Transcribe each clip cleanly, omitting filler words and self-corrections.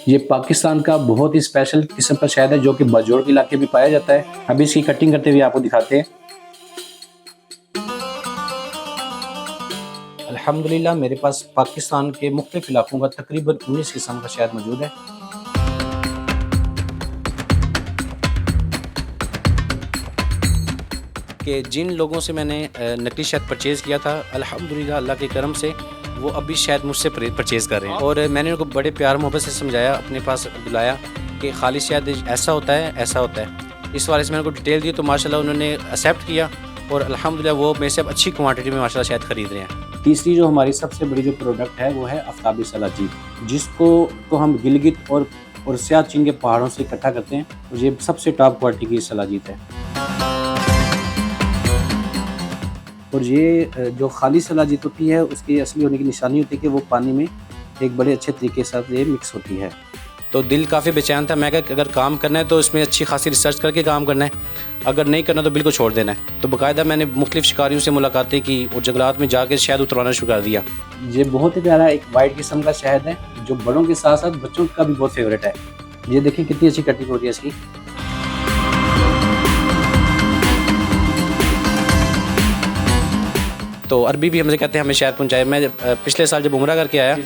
ये पाकिस्तान का बहुत ही स्पेशल किस्म का शहद है जो कि बाजोड़ के इलाके में पाया जाता है। अभी इसकी कटिंग करते हुए आपको दिखाते हैं। अल्हम्दुलिल्लाह मेरे पास पाकिस्तान के मुख्तलिफ इलाकों का तकरीबन 19 किस्म का शहद मौजूद है। कि जिन लोगों से मैंने नकली शहद परचेज़ किया था, अल्हम्दुलिल्लाह अल्लाह के करम से वो अभी शायद मुझसे परचेज़ कर रहे हैं। और मैंने उनको बड़े प्यार मोहब्बत से समझाया, अपने पास बुलाया कि खालिश शहद ऐसा होता है, ऐसा होता है। इस बारे से मैंने उनको डिटेल दी तो माशाल्लाह उन्होंने एक्सेप्ट किया और अल्हम्दुलिल्लाह वो मेरे से अब अच्छी क्वांटिटी में माशाल्लाह शहद ख़रीद रहे हैं। तीसरी जो हमारी सबसे बड़ी जो प्रोडक्ट है वो है आफ्ताबी सलाजीत, जिसको तो हम गिलगित और सियाचिन के पहाड़ों से इकट्ठा करते हैं। और ये सबसे टॉप क्वालिटी की सलाजीत है। और ये जो खाली सलाजीत होती है उसकी असली होने की निशानी होती है कि वो पानी में एक बड़े अच्छे तरीके से ये मिक्स होती है। तो दिल काफ़ी बेचैन था। मैं कहा अगर काम करना है तो इसमें अच्छी खासी रिसर्च करके काम करना है, अगर नहीं करना तो बिल्कुल छोड़ देना है। तो बाकायदा मैंने मुख्तलिफ शिकारियों से मुलाकातें की और जंगलात में जाके शहद उतरवाना शुरू कर दिया। ये बहुत ही प्यारा एक वाइट किस्म का शहद है जो बड़ों के साथ साथ बच्चों का भी बहुत फेवरेट है। ये देखिए कितनी अच्छी कटिंग हो रही है इसकी। तो अरबी भी हमसे कहते हैं हमें शहद पहुँचाए। मैं पिछले साल जब उम्रा करके आया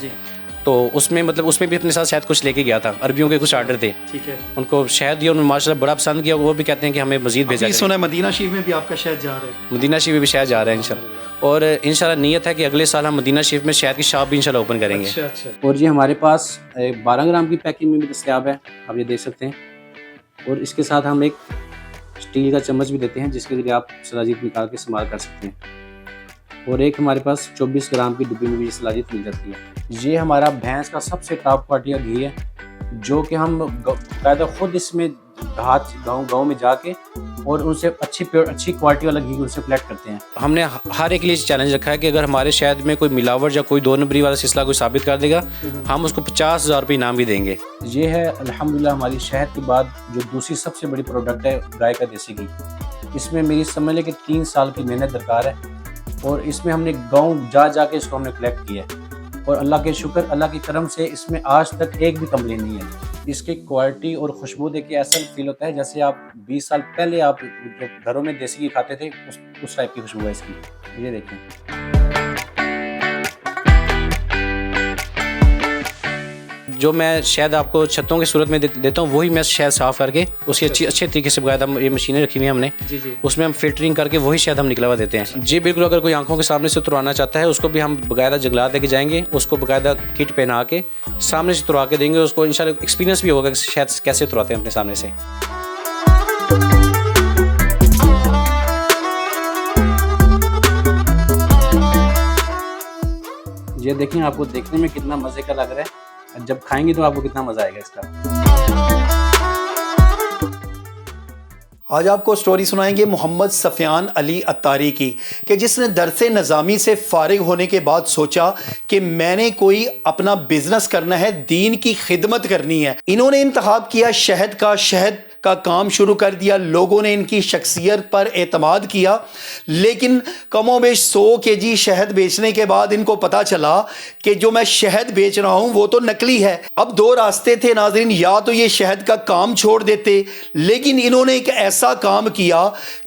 तो उसमें भी अपने साथ शहद कुछ लेके गया था। अरबियों के कुछ आर्डर थे, ठीक है, उनको शहद दिया, उन्होंने माशाल्लाह बड़ा पसंद किया। वो भी कहते हैं कि हमें मज़ीद भेजा जाए। सुना है मदीना शरीफ में भी आपका शहद जा रहा है। मदीना शरीफ में भी शहद जा रहा है इंशाल्लाह। और इंशाल्लाह नीयत है कि अगले साल हम मदीना शरीफ में शहद की शॉप भी इंशाल्लाह ओपन करेंगे। अच्छा। और ये हमारे पास 12 ग्राम की पैकिंग में भी दस्तयाब है, आप ये देख सकते हैं। और इसके साथ हम एक स्टील का चम्मच भी देते हैं जिसके ज़रिए आप सलाजीत निकाल के इस्तेमाल कर सकते हैं। और एक हमारे पास 24 ग्राम की डिब्बी में भी सलाजीत मिल जाती है। ये हमारा भैंस का सबसे टॉप क्वालिटी का घी है जो कि हम बाकायदा खुद इसमें गाँव में जाके और उनसे अच्छी क्वालिटी वाला घी उनसे कलेक्ट करते हैं। हमने हर एक के लिए चैलेंज रखा है कि अगर हमारे शहद में कोई मिलावट या कोई 2 नंबरी वाला सिलसिला कोई साबित कर देगा, हम उसको 50,000 रुपये इनाम भी देंगे। ये है अल्हम्दुलिल्लाह हमारी शहद के बाद जो दूसरी सबसे बड़ी प्रोडक्ट है गाय का देसी घी। इसमें मेरी समझ लें कि 3 साल की मेहनत दरकार है और इसमें हमने गांव जा के इसको हमने कलेक्ट किया है। और अल्लाह के शुक्र, अल्लाह की करम से इसमें आज तक एक भी कंप्लेन नहीं है। इसकी क्वालिटी और खुशबू देख के ऐसा फील होता है जैसे आप 20 साल पहले आप जो घरों में देसी घी खाते थे उस टाइप की खुशबू है इसकी। ये देखें, जो मैं शहद आपको छत्तों की सूरत में देता हूँ वही मैं शहद साफ़ करके उसकी अच्छे तरीके से बकायदा ये मशीनें रखी हुई हैं हमने, उसमें हम फिल्टरिंग करके वही शहद हम निकलवा देते हैं। जी बिल्कुल। अगर कोई आंखों के सामने से उतरवाना चाहता है उसको भी हम बकायदा जंगलात लेके जाएंगे, उसको बकायदा किट पहना के सामने से उतरवा के देंगे। उसको इंशाल्लाह एक्सपीरियंस भी होगा कि शहद कैसे उतरवाते हैं अपने सामने से। ये देखें, आपको देखने में कितना मज़े का लग रहा है, जब खाएंगे तो आपको कितना मज़ा आएगा इसका। आज आपको स्टोरी सुनाएंगे मोहम्मद सफ़ियान अली अत्तारी की, कि जिसने दरसे नज़ामी से फारिग होने के बाद सोचा कि मैंने कोई अपना बिजनेस करना है, दीन की खिदमत करनी है। इन्होंने इंतखाब किया शहद का काम शुरू कर दिया। लोगों ने इनकी शख्सियत पर एतमाद किया, लेकिन कमोबेश 100 kg शहद बेचने के बाद इनको पता चला कि जो मैं शहद बेच रहा हूं वो तो नकली है। अब 2 रास्ते थे नाज़रीन, या तो ये शहद का काम छोड़ देते, लेकिन इन्होंने एक ऐसा काम किया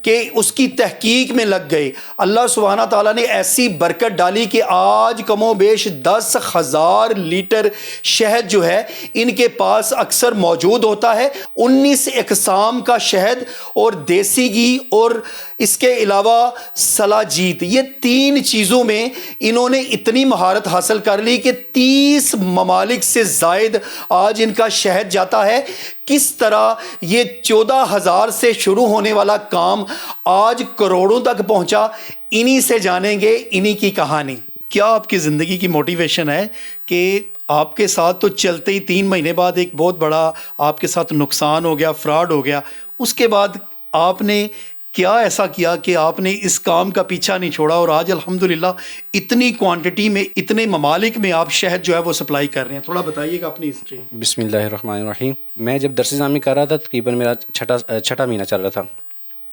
कि उसकी तहकीक में लग गए। अल्लाह सुब्हाना ताला ने ऐसी बरकत डाली कि आज कमोबेश 10,000 लीटर शहद जो है इनके पास अक्सर मौजूद होता है। 19 इकसाम का शहद और देसी घी और इसके अलावा सलाजीत, ये 3 चीज़ों में इन्होंने इतनी महारत हासिल कर ली कि 30 ममालिक से ज़ायद आज इनका शहद जाता है। किस तरह ये 14,000 से शुरू होने वाला काम आज करोड़ों तक पहुंचा, इन्हीं से जानेंगे इन्हीं की कहानी। क्या आपकी ज़िंदगी की मोटिवेशन है कि आपके साथ तो चलते ही 3 महीने बाद एक बहुत बड़ा आपके साथ नुकसान हो गया, फ्रॉड हो गया, उसके बाद आपने क्या ऐसा किया कि आपने इस काम का पीछा नहीं छोड़ा और आज अल्हम्दुलिल्लाह इतनी क्वांटिटी में, इतने ममालिक में आप शहद जो है वो सप्लाई कर रहे हैं? थोड़ा बताइएगा अपनी हिस्ट्री। बिस्मिल्लाहिर्रहमानिर्रहीम। मैं जब दरस निज़ामी कर रहा था, तकरीबन मेरा छठा महीना चल रहा था,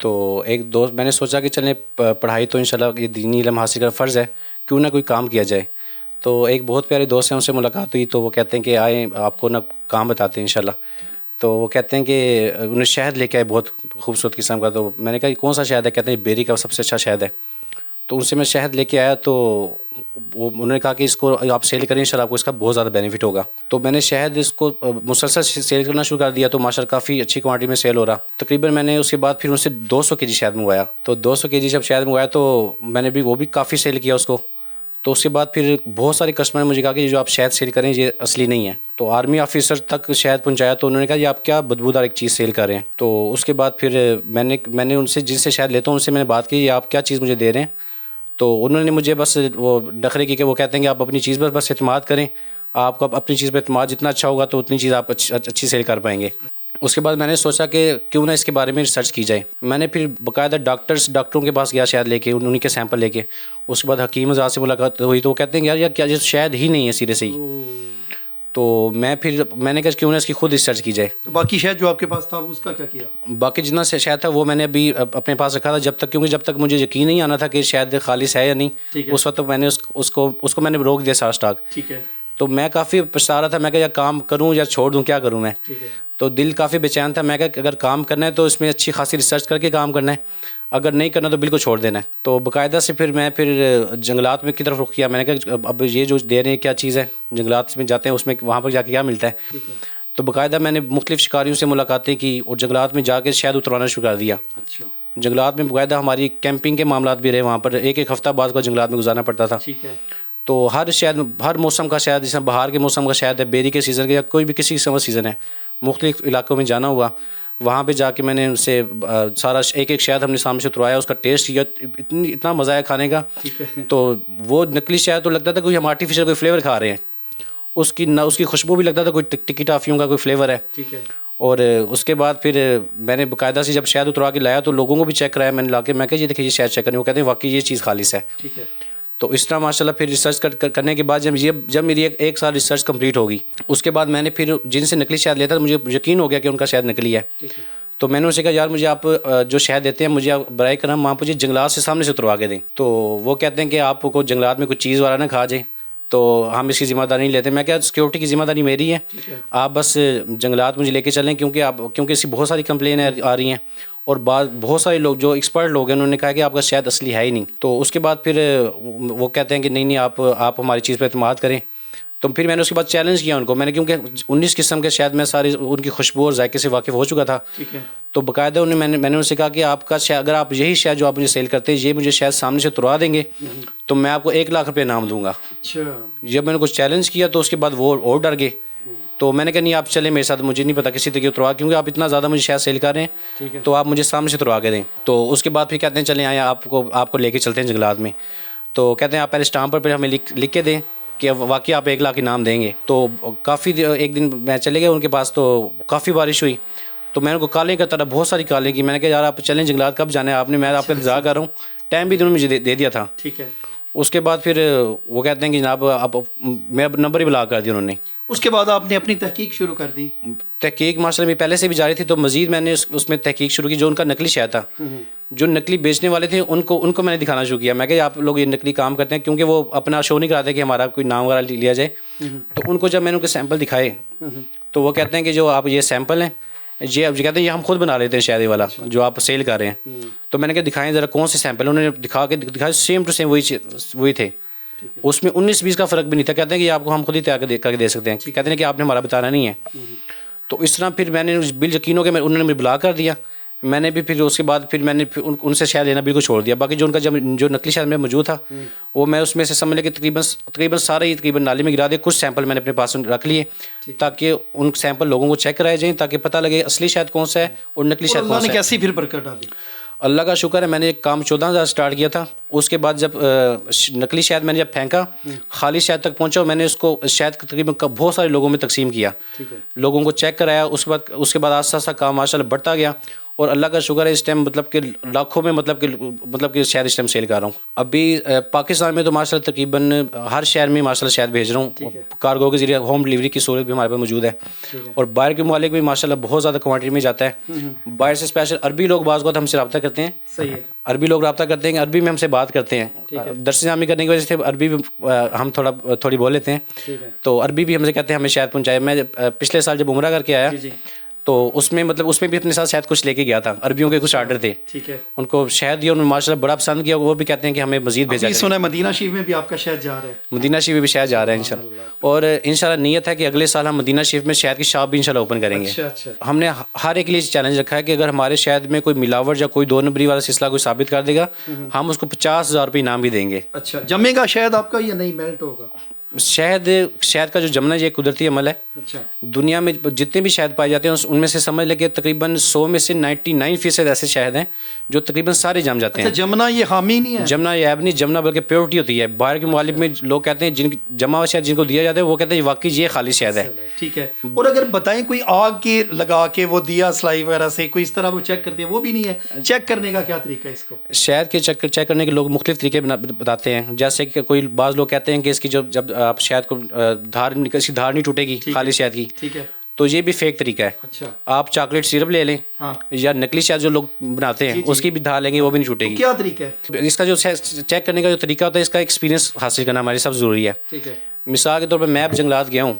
तो एक दोस्त, मैंने सोचा कि चलें पढ़ाई तो इंशाल्लाह ये दीनी इल्म हासिल करना फ़र्ज़ है, क्यों ना कोई काम किया जाए। तो एक बहुत प्यारे दोस्त हैं, उनसे मुलाकात हुई, तो वो कहते हैं कि आए आपको ना काम बताते हैं इंशाल्लाह। तो वो कहते हैं कि उन्हें शहद लेके आए बहुत खूबसूरत किस्म का। तो मैंने कहा कौन सा शहद है? कहते हैं बेरी का सबसे अच्छा शहद है। तो उनसे मैं शहद लेके आया, तो वो उन्होंने कहा कि इसको आप सेल करें इंशाल्लाह, आपको इसका बहुत ज़्यादा बेनिफिट होगा। तो मैंने शहद इसको मुसलसल सेल करना शुरू कर दिया, तो माशाल्लाह काफ़ी अच्छी क्वांटिटी में सेल हो रहा। तकरीबन मैंने उसके बाद फिर उनसे 200 केजी शहद मंगवाया। तो 200 केजी जब शहद मंगवाया तो मैंने भी वो भी काफ़ी सेल किया उसको। तो उसके बाद फिर बहुत सारे कस्टमर ने मुझे कहा कि जो आप शहद सेल करें ये असली नहीं है। तो आर्मी ऑफिसर तक शहद पहुंचाया, तो उन्होंने कहा ये आप क्या बदबूदार एक चीज़ सेल कर रहे हैं। तो उसके बाद फिर मैंने उनसे, जिनसे शहद लेता हूँ उनसे मैंने बात की, ये आप क्या चीज़ मुझे दे रहे हैं। तो उन्होंने मुझे बस वो नखरे की कि वो कहते हैं कि आप अपनी चीज़ पर बस इत्मीनान करें, आपको अपनी चीज़ पर इत्मीनान जितना अच्छा होगा तो उतनी चीज़ आप अच्छी सेल कर पाएंगे। उसके बाद मैंने सोचा कि क्यों ना इसके बारे में रिसर्च की जाए। मैंने फिर बाकायदा डॉक्टरों के पास गया शहद लेके, उन्हीं के सैंपल लेके। उसके बाद हकीम आज़ाद से मुलाकात हुई, तो वो कहते हैं यार क्या ये शहद ही नहीं है सिरे से ही। तो मैंने कहा क्यों ना इसकी खुद रिसर्च की जाए। तो बाकी शहद जो आपके पास था उसका क्या किया? बाकी जितना शहद था वो मैंने अभी अपने पास रखा था जब तक मुझे यकीन नहीं आना था कि शहद खालिस है या नहीं। उस वक्त मैंने उसको मैंने रोक दिया सारा स्टॉक। ठीक है। तो मैं काफ़ी पछता रहा था, मैं क्या काम करूं या छोड़ दूं, क्या करूं मैं। तो दिल काफ़ी बेचैन था। मैं क्या अगर काम करना है तो इसमें अच्छी खासी रिसर्च करके काम करना है, अगर नहीं करना तो बिल्कुल छोड़ देना है। तो बाकायदा से फिर जंगलात में की तरफ रुख किया। मैंने कहा अब ये जो दे रहे हैं क्या चीज़ है, जंगलात में जाते हैं उसमें वहाँ पर जाके क्या मिलता है। तो बाकायदा मैंने मुख्तलिफ शिकारियों से मुलाकातें की और जंगलात में जाके शहद उतरवाना शुरू कर दिया। अच्छा। जंगलात में बाकायदा हमारी कैंपिंग के मामला भी रहे, वहाँ पर एक हफ्ता बाद को जंगलात में गुजारना पड़ता था। ठीक है। तो हर मौसम का शहद, जैसे बाहर के मौसम का शहद है, बेरी के सीज़न का, या कोई भी किसी किस्म का सीज़न है, मुख्तलिफ इलाकों में जाना हुआ। वहाँ पे जाके मैंने उनसे सारा एक शहद हमने सामने से उतरवाया, उसका टेस्ट किया, इतना मज़ा आया खाने का। तो वो नकली शहद तो लगता था कोई हम आर्टिफिशियल कोई फ्लेवर खा रहे हैं, उसकी खुशबू भी लगता था कोई टिक्की टॉफ़ियों का कोई फ्लेवर है। ठीक है। और उसके बाद फिर मैंने बाकायदा से जब शहद उतरवा के लाया तो लोगों को भी चेक कराया मैंने ला के। मैं कहा ये देखिए ये शहद चेक करें, वो कहते हैं वाकई ये चीज़ खालिस है। ठीक है। तो इस तरह माशाल्लाह फिर रिसर्च करने के बाद जब मेरी एक साल रिसर्च कंप्लीट होगी, उसके बाद मैंने फिर जिनसे नकली शहद लेता था मुझे यकीन हो गया कि उनका शहद नकली है। तो मैंने उनसे कहा यार मुझे आप जो शहद देते हैं मुझे आप बराए करम आप मुझे जंगलात से सामने से उतरवा के दें। तो वो कहते हैं कि आपको जंगलात में कुछ चीज़ वाला ना खा जाए, तो हम इसकी ज़िम्मेदारी नहीं लेते। मैं क्या सिक्योरिटी की ज़िम्मेदारी मेरी है, आप बस जंगलात मुझे लेके चलें, क्योंकि इसकी बहुत सारी कंप्लेन आ रही हैं और बहुत सारे लोग जो एक्सपर्ट लोग हैं उन्होंने कहा कि आपका शहद असली है ही नहीं। तो उसके बाद फिर वो कहते हैं कि नहीं आप हमारी चीज़ पर एतमाद करें। तो फिर मैंने उसके बाद चैलेंज किया उनको, मैंने क्योंकि 19 किस्म के शहद में सारी उनकी खुशबू और जायके से वाकिफ़ हो चुका था। ठीक है। तो बाकायदा मैंने उनसे कहा कि आपका शहद, अगर आप यही शहद जो आप मुझे सेल करते हैं ये मुझे शहद सामने से तुरवा देंगे तो मैं आपको 1 लाख रुपये इनाम दूंगा। अच्छा। जब मैंने कुछ चैलेंज किया तो उसके बाद वो और डर गए। तो मैंने कहा नहीं आप चले मेरे साथ, मुझे नहीं पता किसी तरीके उतरवा, क्योंकि आप इतना ज़्यादा मुझे शहद सेल कर रहे हैं तो आप मुझे सामने से तुरवा के दें। तो उसके बाद फिर कहते हैं चले आए आपको लेके चलते हैं जंगलात में। तो कहते हैं आप पहले स्टाम्प पर हमें लिख के दें कि वाकई आप 1 लाख इनाम देंगे। तो काफ़ी एक दिन मैं चले गया उनके पास, तो काफ़ी बारिश हुई, तो मैंने उनको कॉलिंग करता रहा, बहुत सारी कॉलिंग की। मैंने कहा यार आप चलें जंगलात, कब जाना है आपने, मैं आपका इंतज़ार कर रहा हूँ। टाइम भी उन्होंने मुझे दे दिया था। ठीक है। उसके बाद फिर वो कहते हैं कि जनाब आप मेरा नंबर ही ब्लॉक कर दिया उन्होंने। उसके बाद आपने अपनी तहकीक शुरू कर दी? तहकीक माशाल्लाह में पहले से भी जारी थी, तो मज़ीद मैंने उसमें तहकीक शुरू की। जो उनका नकली शहद था, जो नकली बेचने वाले थे उनको मैंने दिखाना शुरू किया। मैं कहा आप लोग ये नकली काम करते हैं, क्योंकि वो अपना शो नहीं कराते कि हमारा कोई नाम वगैरह लिया जाए। तो उनको जब मैंने उनके सैंपल दिखाए तो वो कहते हैं कि जो आप ये सैंपल हैं ये कहते हैं ये हम खुद बना लेते हैं शहद वाला जो आप सेल कर रहे हैं। तो मैंने कहा दिखाएं ज़रा कौन से सैंपल, उन्होंने दिखाया सेम टू सेम वही थे। उसमें 19-20 का फ़र्क भी नहीं था। कहते हैं कि आपको हम खुद ही तैयार करके दे सकते हैं, कहते हैं कि आपने हमारा बताना नहीं है। तो इस तरह फिर मैंने बिल यकीन हो गया, उन्होंने मुझे ब्लॉक कर दिया। मैंने भी फिर उसके बाद फिर मैंने उनसे शहद लेना बिल्कुल छोड़ दिया। बाकी जो उनका जो नकली शहद में मौजूद था वो मैं उसमें से समझ लें कि तकरीबन सारे ही तकरीबन नाली में गिरा दिए। कुछ सैंपल मैंने अपने पास रख लिए ताकि उन सैंपल लोगों को चेक कराए जाएँ, ताकि पता लगे असली शहद कौन सा है और नकली शहद कौन सा है। कैसी फिर बरकत डाली? अल्लाह का शुक्र है, मैंने एक काम 14,000 स्टार्ट किया था। उसके बाद जब नकली शहद मैंने जब फेंका, खाली शहद तक पहुंचा, मैंने उसको शहद तकरीबन बहुत सारे लोगों में तकसीम किया, लोगों को चेक कराया। उसके बाद आस्ता आस्ता काम माशाल्लाह बढ़ता गया और अल्लाह का शुक्र है इस टाइम मतलब कि लाखों में मतलब कि शहद इस टाइम सेल कर रहा हूँ। अभी पाकिस्तान में तो माशाल्लाह तकरीबन हर शहर में माशाल्लाह शहद भेज रहा हूँ, कार्गो के जरिए होम डिलीवरी की सूरत भी हमारे पास मौजूद है। और बाहर के मुमालिक भी माशाल्लाह बहुत ज़्यादा क्वांटिटी में जाता है। बाहर से स्पेशल अरबी लोग बाज़ वक़्त हमसे रब्ता करते हैं। सही है। अरबी लोग रब्ता करते हैं, अरबी में हमसे बात करते हैं। दरस जामी करने की वजह से अरबी भी हम थोड़ी बोल लेते हैं, तो अरबी भी हमसे कहते हैं हमें शहद पहुँचाए। मैं पिछले साल जब उम्रा करके आया तो उसमें भी अपने साथ शहद कुछ लेके गया था। अरबियों के कुछ आर्डर थे, ठीक है, उनको शहद दिया, उन्होंने माशाल्लाह बड़ा पसंद किया। वो भी कहते हैं कि हमें मज़ीद भेजा जाए। सुना है मदीना शरीफ में भी आपका शहद जा रहा है। मदीना शरीफ में भी शहद जा रहा है इंशाल्लाह। और इंशाल्लाह नीयत है कि अगले साल हम मदीना शरीफ में शहद की शॉप भी इंशाल्लाह ओपन करेंगे। अच्छा। हमने हर एक के लिए चैलेंज रखा है कि अगर हमारे शहद में कोई मिलावट या कोई 2 नंबरी वाला सिलसिला कोई साबित कर देगा, हम उसको 50,000 रुपये इनाम भी देंगे। अच्छा, जमेगा शहद आपका या नहीं मेल्ट होगा? शहद का जो जमना ये कुदरती अमल है। अच्छा। दुनिया में जितने भी शहद पाए जाते हैं उनमें से समझ लें कि तकरीबन 100 में से 99% ऐसे शहद हैं जो तकरीबन सारे जम जाते हैं। अच्छा, जमना ये हामी नहीं है? जमना ये ऐब नहीं, जमना बल्कि प्योरिटी होती है। बाहर के मुमालिक में लोग कहते हैं जिन जमा हुआ शहद जिनको दिया जाता है वो कहते हैं वाकई ये खाली शहद है। ठीक है। और अगर बताएं कोई आग के लगा के वो दिया सलाई वगैरह से कोई इस तरह वो चेक करते हैं, वो भी नहीं है? चेक करने का क्या तरीका है इसको? शहद के चेक करने के लोग मुख्तलिफ तरीके बताते हैं। जैसे कि कोई बाज़ लोग कहते हैं कि इसकी जब आप शहद को धार नहीं टूटेगी खाली शहद की, ठीक है, तो ये भी फेक तरीका है। अच्छा। आप चॉकलेट सिरप ले लें, हाँ, या नकली शहद जो लोग बनाते हैं उसकी भी धार लेंगे वो भी नहीं टूटेगी। तो क्या तरीका है इसका? जो चेक करने का जो तरीका होता है इसका एक्सपीरियंस हासिल करना हमारे सब ज़रूरी है। ठीक है। मिसाल के तौर पर मैं अब जंगलात गया हूँ,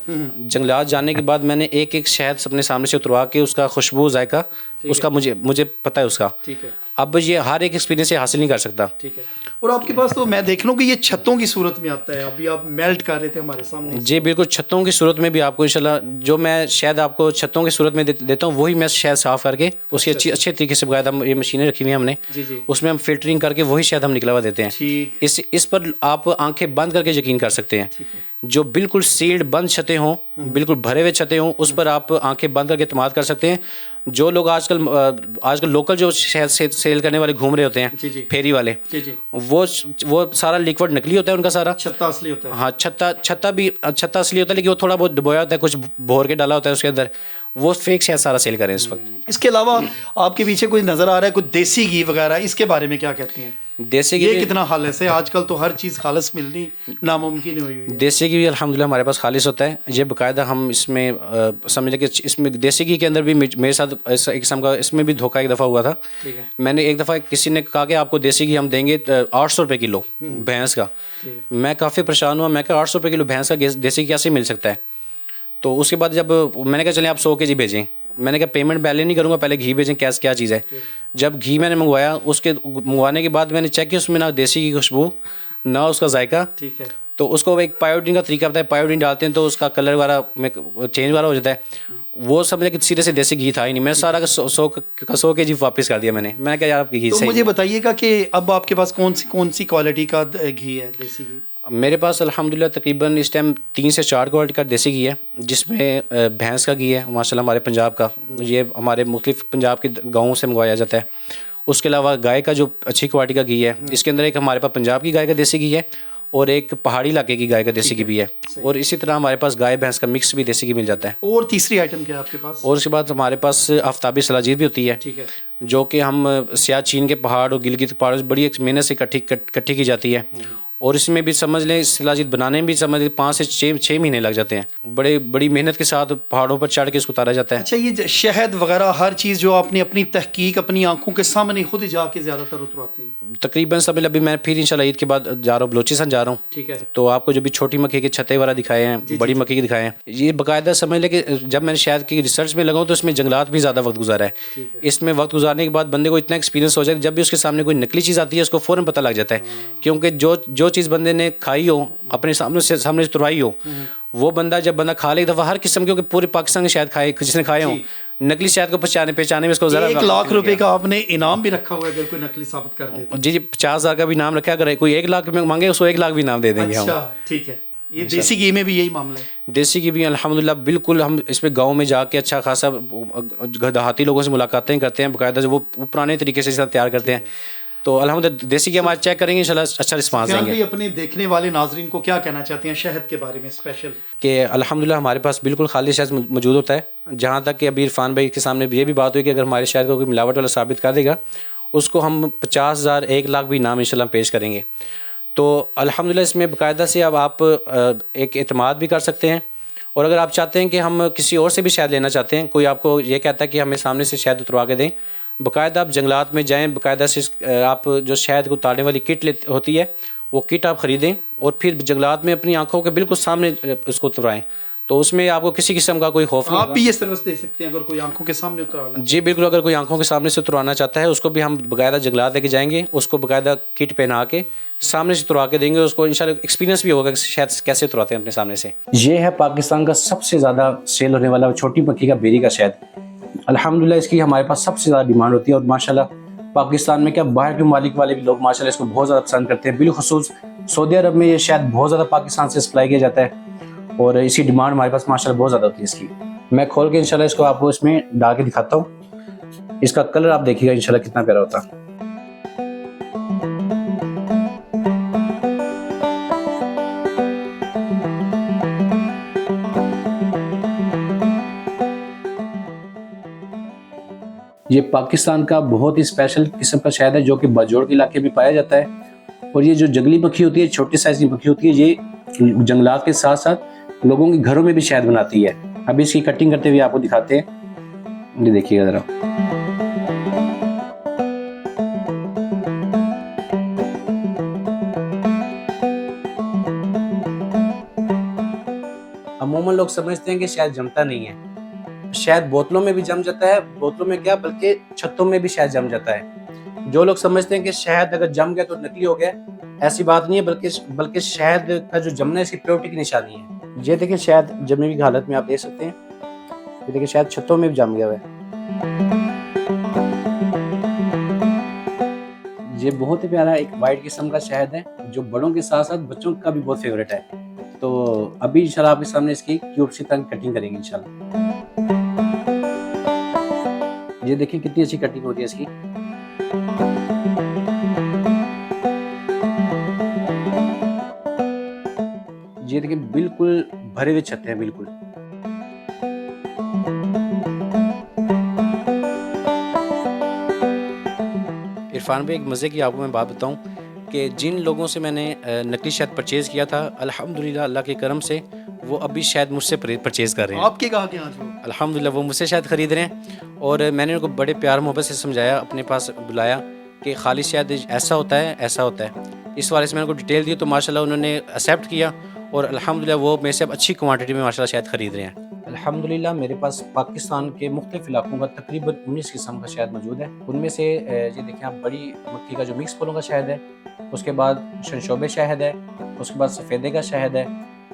जंगलात जाने के बाद मैंने एक शहद अपने सामने से उतरवा के उसका खुशबू जायका उसका मुझे पता है उसका। ठीक है। अब ये हर एक एक्सपीरियंस से हासिल नहीं कर सकता। ठीक है। और आपके पास तो मैं देख लूँ कि ये छतों की सूरत में आता है, अभी आप मेल्ट कर रहे थे हमारे सामने। जी बिल्कुल, छतों की सूरत में भी आपको इंशाल्लाह जो मैं शहद आपको छतों की सूरत में देता हूँ वही मैं शहद साफ़ करके उसकी अच्छे तरीके से बकायदा ये मशीनें रखी हुई हैं हमने, उसमें हम फिल्टरिंग करके वही शहद हम निकलवा देते हैं। इस पर आप आंखें बंद करके यकीन कर सकते हैं। जो बिल्कुल सील्ड बंद छतें हों, बिल्कुल भरे हुए छतें हों, उस पर आप आंखें बंद करके इत्मीनान कर सकते हैं। जो लोग आजकल लोकल जो शहद सेल करने वाले घूम रहे होते हैं, फेरी वाले, वो सारा लिक्विड नकली होता है उनका सारा। छत्ता असली होता है। हाँ, छत्ता असली होता है, लेकिन वो थोड़ा बहुत डुबोया होता है, कुछ भोर के डाला होता है उसके अंदर। वो फेक शहद सारा सेल करें इस वक्त। इसके अलावा आपके पीछे कोई नज़र आ रहा है कोई देसी घी वगैरह, इसके बारे में क्या कहते हैं? देसी घी ये कितना खालिस है? आजकल तो हर चीज़ खालिस मिलनी नामुमकिन हुई है। देसी घी भी अल्हम्दुलिल्लाह हमारे पास खालिस होता है। ये बाकायदा हम इसमें समझ लें कि इसमें देसी घी के अंदर भी मेरे साथ एक किस्म का इसमें भी धोखा एक दफ़ा हुआ था। मैंने एक दफ़ा किसी ने कहा कि आपको देसी घी हम देंगे 800 रुपये किलो भैंस का। मैं काफ़ी परेशान हुआ, मैं कहा 800 रुपये किलो भैंस का देसी घी कैसे मिल सकता है? तो उसके बाद जब मैंने कहा चलें आप 100 kg भेजें, मैंने कहा पेमेंट पहले नहीं करूँगा, पहले घी भेजें, क्या चीज़ है। जब घी मैंने मंगवाया, उसके मंगवाने के बाद मैंने चेक किया उसमें ना देसी की खुशबू ना उसका जायका। ठीक है। तो उसको एक पायोडीन का तरीका बताया, पायोडीन डालते हैं तो उसका कलर वाला चेंज वाला हो जाता है। वो समझे कि सीधे से देसी घी था ही नहीं। मैंने सारा 100 kg वापस कर दिया। मैंने कहा यार आपकी घी तो सही। मुझे बताइएगा कि अब आपके पास कौन सी क्वालिटी का घी है देसी घी? मेरे पास अल्हम्दुलिल्लाह तकरीबन इस टाइम 3 से 4 क्वालिटी का देसी घी है, जिसमें भैंस का घी है माशाल्लाह हमारे पंजाब का, ये हमारे मुख्तलिफ पंजाब के गाँवों से मंगवाया जाता है। उसके अलावा गाय का जो अच्छी क्वालिटी का घी है, इसके अंदर एक हमारे पास पंजाब की गाय का देसी घी है और एक पहाड़ी इलाके की गाय का देसी घी भी है। और इसी तरह हमारे पास गाय भैंस का मिक्स भी देसी घी मिल जाता है। और तीसरी आइटम क्या है आपके पास? और उसके बाद हमारे पास आफ्ताबी सलाजीत भी होती है। ठीक है। जो कि हम सियाचिन के पहाड़ और गिलगित पहाड़ों से बड़ी मेहनत से इकट्ठी की जाती है। और इसमें भी समझ लें शिलाजीत बनाने में भी समझ लें 5 से 6 महीने लग जाते हैं। बड़ी मेहनत के साथ पहाड़ों पर चढ़ के इसको उतारा जाता है। अच्छा, ये शहद वगैरह हर चीज़ जो आपने अपनी तहकीक अपनी आंखों के सामने खुद जाके ज़्यादातर उतरवाते हैं? तकरीबन सब अभी मैं फिर इंशाल्लाह ईद के बाद जा रहा हूँ, बलोचिस्तान जा रहा हूँ। ठीक है। तो आपको जो भी छोटी मक्खी के छत्ते वाला दिखाए हैं, बड़ी मक्खी के दिखाए हैं, ये बाकायदा समझ लें कि जब मैंने शहद की रिसर्च में लगाऊँ तो इसमें जंगलात भी ज़्यादा वक्त गुजारा है। इसमें वक्त गुजारने के बाद बंदे को इतना एक्सपीरियंस हो जाए, जब भी उसके सामने कोई नकली चीज़ आती है उसको फ़ौरन पता लग जाता है। क्योंकि जो चीज़ बंदे ने खाई हो, अपने सामने से तुरवाई हो, वो बंदा जब बंदा खा ले एक दफ़ा हर किस्म, क्योंकि पूरे पाकिस्तान के शहद खाए जिसने खाए हो, नकली शहद को पहचाने में इसको ज़रा 1 लाख रुपए का आपने इनाम भी रखा हुआ है अगर कोई नकली साबित कर दे? जी 50,000 का भी इनाम रखा है। अगर कोई 1 लाख मांगे उसको 1 लाख भी इनाम दे देंगे। अच्छा, ठीक है। ये देसी घी में भी यही मामला है? देसी घी भी अल्हम्दुलिल्लाह बिल्कुल, हम इसमें गाँव में जाके अच्छा खासा देहाती लोगों से मुलाकातें करते हैं, बाकायदा जो वो पुराने तरीके से तैयार करते हैं। तो अल्हम्दुलिल्लाह देसी घी हमारा चेक करेंगे, इंशाल्लाह अच्छा रिस्पांस सफियान देंगे। भाई, अपने देखने वाले नाजरीन को क्या कहना चाहते हैं शहद के बारे में स्पेशल? कि अल्हम्दुलिल्लाह हमारे पास बिल्कुल खाली शहद मौजूद होता है। जहाँ तक कि अभी इरफान भाई के सामने ये भी बात हुई कि अगर हमारे शहद को कोई मिलावट वाला साबित कर देगा, उसको हम 50,000 1 लाख भी इनाम इंशाल्लाह पेश करेंगे। तो अल्हम्दुलिल्लाह इसमें बाकायदा से अब आप एक एतमाद भी कर सकते हैं। और अगर आप चाहते हैं कि हम किसी और से भी शहद लेना चाहते हैं, कोई आपको ये कहता है कि हमें सामने से शहद उतरवा के दें, बाकायदा आप जंगलात में जाएँ, बाकायदा से आप जो शहद को उतारने वाली किट होती है, वो किट आप ख़रीदें और फिर जंगलात में अपनी आंखों के बिल्कुल सामने उसको उतरवाएँ। तो उसमें आपको किसी किस्म का कोई खौफ नहीं आप होगा। भी ये सर्विस दे सकते हैं अगर कोई आंखों के सामने उतरवाना? जी बिल्कुल, अगर कोई आंखों के सामने से उतरवाना चाहता है, उसको भी हम बाकायदा जंगलात लेके जाएंगे, उसको बाकायदा किट पहना के सामने से उतरवा के देंगे, उसको इंशाल्लाह एक्सपीरियंस भी होगा कि शायद कैसे उतरवाते हैं अपने सामने से। ये है पाकिस्तान का सबसे ज़्यादा सेल होने वाला छोटी मक्खी का बेरी का शहद। अल्हम्दुलिल्लाह इसकी हमारे पास सबसे ज़्यादा डिमांड होती है और माशाल्लाह पाकिस्तान में क्या बाहर के ममालिक वाले भी लोग माशाल्लाह इसको बहुत ज़्यादा पसंद करते हैं। बिलखुसूस सऊदी अरब में ये शहद बहुत ज़्यादा पाकिस्तान से सप्लाई किया जाता है और इसकी डिमांड हमारे पास माशाल्लाह बहुत ज़्यादा होती है इसकी। मैं खोल के इंशाल्लाह इसको आपको इसमें डाल के दिखाता हूँ। इसका कलर आप देखिएगा इंशाल्लाह कितना प्यारा होता है। ये पाकिस्तान का बहुत ही स्पेशल किस्म का शहद है जो कि बाजोड़ के इलाके में पाया जाता है। और ये जो जंगली मक्खी होती है, छोटे साइज की मक्खी होती है, ये जंगलात के साथ साथ लोगों के घरों में भी शहद बनाती है। अभी इसकी कटिंग करते हुए आपको दिखाते हैं, ये देखिएगा ज़रा। अमूमन लोग समझते हैं कि शहद जमता नहीं है। शहद बोतलों में भी जम जाता है, बोतलों में क्या बल्कि छत्तों में भी शहद जम जाता है। जो लोग समझते हैं कि शहद अगर जम गया तो नकली हो गया, ऐसी बात नहीं है, बल्कि शहद का जो जमना है इसकी प्योरिटी की निशानी है। ये देखिए शहद जमी हुई हालत में आप देख सकते हैं, ये देखिए शहद छत्तों में भी जम गया हुआ है। ये बहुत ही प्यारा एक वाइट किस्म का शहद है जो बड़ों के साथ साथ बच्चों का भी बहुत फेवरेट है। तो अभी इंशाल्लाह आपके सामने इसकी क्यूब सी तरह कटिंग करेंगे इंशाल्लाह। ये देखिए कितनी अच्छी कटिंग होती है इसकी। ये देखिए बिल्कुल भरे हुए छत्ते हैं बिल्कुल। इरफान भाई, एक मज़े की आपको मैं बात बताऊं कि जिन लोगों से मैंने नकली शहद परचेज़ किया था, अल्हम्दुलिल्लाह अल्लाह के करम से वो अभी शायद मुझसे परचेज़ कर रहे हैं। आपके कहा के यहाँ जो अल्हम्दुलिल्लाह वो मुझसे शायद ख़रीद रहे हैं। और मैंने उनको बड़े प्यार मोहब्बत से समझाया, अपने पास बुलाया कि खाली शहद ऐसा होता है, ऐसा होता है। इस बारे से मैंने उनको डिटेल दी तो माशाल्लाह उन्होंने एक्सेप्ट किया और अल्हम्दुलिल्लाह वो मेरे से अब अच्छी क्वांटिटी में माशाल्लाह शहद ख़रीद रहे हैं। अल्हम्दुलिल्लाह मेरे पास पाकिस्तान के मुख्तलिफ इलाकों का तकरीबन 19 किस्म का शहद मौजूद है। उनमें से ये देखिए आप बड़ी मक्खी का जो मिक्स फूलों का शहद है, उसके बाद शनशोबे शहद है, उसके बाद सफ़ेदे का शहद है,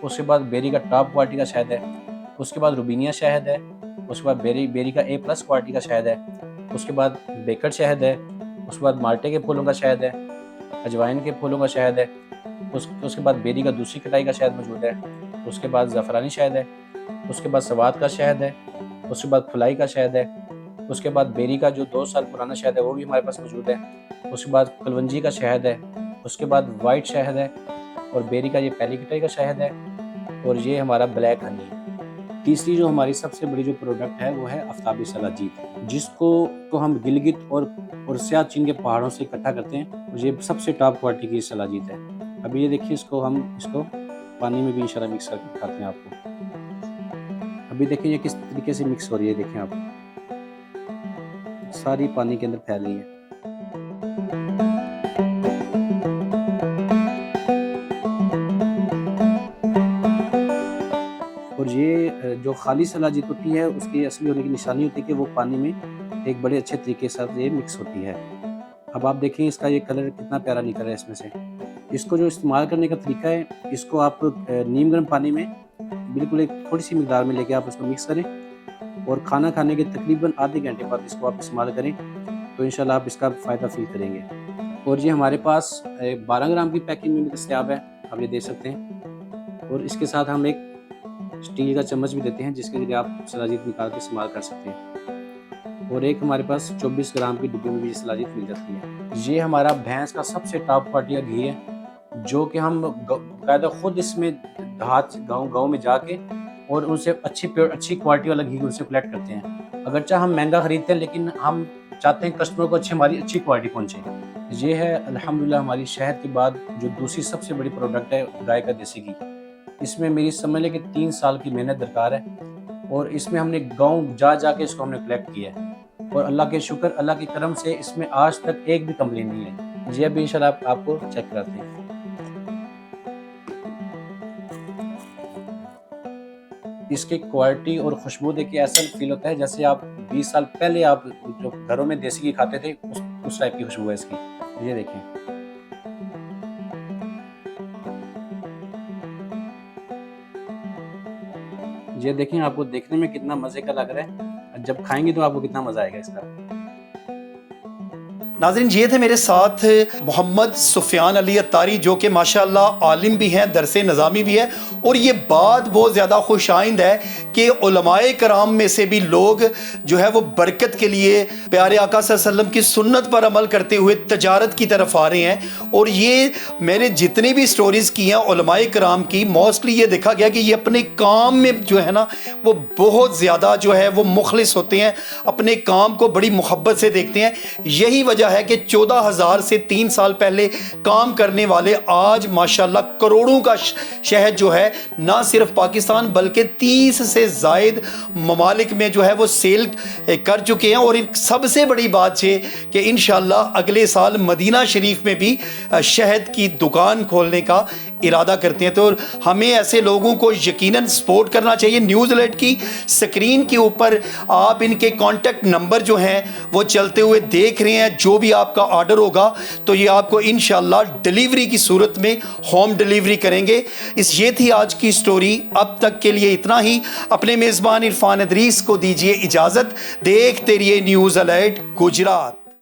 उसके बाद बेरी का टॉप क्वालिटी का शहद है, उसके बाद रुबीनिया शहद है, उसके बाद बेरी का A+ क्वालिटी का शहद है, उसके बाद बेकर शहद है, उसके बाद माल्टे के फूलों का शहद है, अजवाइन के फूलों का शहद है, उसके बाद बेरी का दूसरी कटाई का शहद मौजूद है, उसके बाद ज़फ़रानी शहद है, उसके बाद सवाद का शहद है, उसके बाद फुलाई का शहद है, उसके बाद बेरी का जो 2 साल पुराना शहद है वो भी हमारे पास मौजूद है, उसके बाद कलवंजी का शहद है, उसके बाद वाइट शहद है और बेरी का ये पहली कटाई का शहद है और ये हमारा ब्लैक हनी है। तीसरी जो हमारी सबसे बड़ी जो प्रोडक्ट है वो है आफ्ताबी सलाजीत, जिसको हम गिलगित और सियाचिन के पहाड़ों से इकट्ठा करते हैं और ये सबसे टॉप क्वालिटी की सलाजीत है। अभी ये देखिए इसको पानी में भी इंशाल्लाह मिक्स करके दिखाते हैं आपको। अभी देखिए ये किस तरीके से मिक्स हो रही है, देखें आप, सारी पानी के अंदर फैल रही है। और ये जो खाली सलाजीत होती है उसकी असली होने की निशानी होती है कि वो पानी में एक बड़े अच्छे तरीके से ये मिक्स होती है। अब आप देखें इसका ये कलर कितना प्यारा निकल रहा है इसमें से। इसको जो इस्तेमाल करने का तरीका है, इसको आप नीम गर्म पानी में बिल्कुल एक थोड़ी सी मिकदार में लेके आप उसको मिक्स करें और खाना खाने के तकरीबन आधे घंटे बाद इसको आप इस्तेमाल करें तो इंशाल्लाह आप इसका फ़ायदा फील करेंगे। और ये हमारे पास 12 ग्राम की पैकिंग में भी दस्तयाब है, आप ये देख सकते हैं। और इसके साथ हम एक स्टील का चम्मच भी देते हैं जिसके लिए आप सलाजीत निकाल के इस्तेमाल कर सकते हैं। और एक हमारे पास 24 ग्राम की डिब्बे में भी सलाजीत मिल जाती है। ये हमारा भैंस का सबसे टॉप क्वालिटी का घी है, जो कि हम बाकायदा खुद इसमें देहात गाँव में जाके और उनसे अच्छी क्वालिटी वाला घी उनसे कलेक्ट करते हैं। अगरचे हम महंगा ख़रीदते हैं, लेकिन हम चाहते हैं कस्टमर को हमारी अच्छी क्वालिटी पहुँचे। ये है अल्हम्दुलिल्लाह हमारी शहद के बाद जो दूसरी सबसे बड़ी प्रोडक्ट है, गाय का देसी घी। इसमें मेरी समझ लें कि 3 साल की मेहनत दरकार है, और इसमें हमने गाँव जा के इसको हमने कलेक्ट किया है, और अल्लाह के शुक्र, अल्लाह के करम से इसमें आज तक एक भी कंप्लेन नहीं है। जी अभी इंशाल्लाह आपको चेक कराते हैं। इसकी क्वालिटी और खुशबू देखिए ऐसा फील होता है जैसे आप 20 साल पहले आप जो घरों में देसी घी खाते थे उस टाइप की खुशबू है इसकी। ये देखें, ये देखें, आपको देखने में कितना मजे का लग रहा है, जब खाएंगे तो आपको कितना मजा आएगा इसका। नाज़रीन, ये थे मेरे साथ मोहम्मद सुफियान अली अत्तारी, जो कि माशाअल्लाह आलिम भी हैं, दरसे नज़ामी भी है, और ये बात बहुत ज़्यादा खुशाइंद है कि उलमाए कराम में से भी लोग जो है वो बरकत के लिए प्यारे आका सल्लल्लाहु अलैहि वसल्लम की सुन्नत पर अमल करते हुए तजारत की तरफ आ रहे हैं। और ये मैंने जितनी भी स्टोरीज़ की हैं उलमाए कराम की, मोस्टली ये देखा गया कि ये अपने काम में जो है ना वो बहुत ज़्यादा जो है वो मुखलिस होते हैं, अपने काम को बड़ी मुहब्बत से देखते हैं। यही वजह है कि 14,000 से 3 साल पहले काम करने वाले आज माशाल्लाह करोड़ों का शहद जो है ना सिर्फ पाकिस्तान बल्कि 30 से ज़ायद ममालिक में जो है वो सेल कर चुके हैं। और इन सबसे बड़ी बात है कि इंशाल्लाह अगले साल मदीना शरीफ में भी शहद की दुकान खोलने का इरादा करते हैं। तो हमें ऐसे लोगों को यकीनन सपोर्ट करना चाहिए। न्यूज़ अलर्ट की स्क्रीन के ऊपर आप इनके कॉन्टैक्ट नंबर जो हैं वो चलते हुए देख रहे हैं। जो भी आपका ऑर्डर होगा तो ये आपको इंशाल्लाह डिलीवरी की सूरत में होम डिलीवरी करेंगे। ये थी आज की स्टोरी। अब तक के लिए इतना ही। अपने मेज़बान इरफान इदरीस को दीजिए इजाज़त। देखते रहिए न्यूज़ अलर्ट गुजरात।